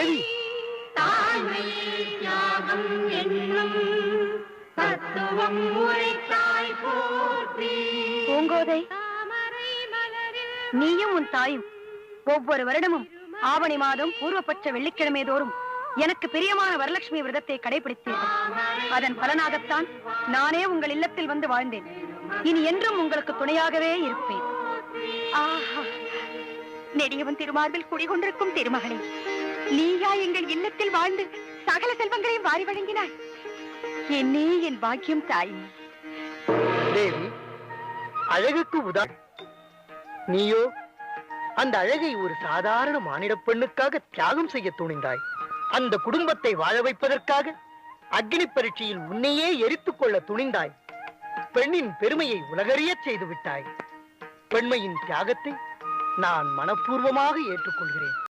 தேவி, தியாகம் என்னும் தத்துவம் உரைத்தாய் போற்றி. பூங்கோதை, நீயும் உன் தாயும் ஒவ்வொரு வருடமும் ஆவணி மாதம் பூர்வபட்ச வெள்ளிக்கிழமை தோறும் எனக்கு பிரியமான வரலட்சுமி விரதத்தை கடைபிடித்தீர்கள். அதன் பலனாகத்தான் நானே உங்கள் இல்லத்தில் வந்து வாழ்ந்தேன். இனி என்றும் உங்களுக்கு துணையாகவே இருப்பேன். நெடியவன் திருமார்பில் குடிகொண்டிருக்கும் திருமகனே, நீயா எங்கள் இல்லத்தில் வாழ்ந்து சகல செல்வங்களையும் வாரி வழங்கினாய். என்னே என் பாக்கியம் தாயே. தேவி, அழகுக்கு நீயோ அந்த அழகை ஒரு சாதாரண மானிட பெண்ணுக்காக தியாகம் செய்ய துணிந்தாய். அந்த குடும்பத்தை வாழ வைப்பதற்காக அக்னி பரீட்சையில் உன்னையே எரித்துக் கொள்ள துணிந்தாய். பெண்ணின் பெருமையை உலகறியச் செய்து விட்டாய். பெண்மையின் தியாகத்தை நான் மனப்பூர்வமாக ஏற்றுக்கொள்கிறேன்.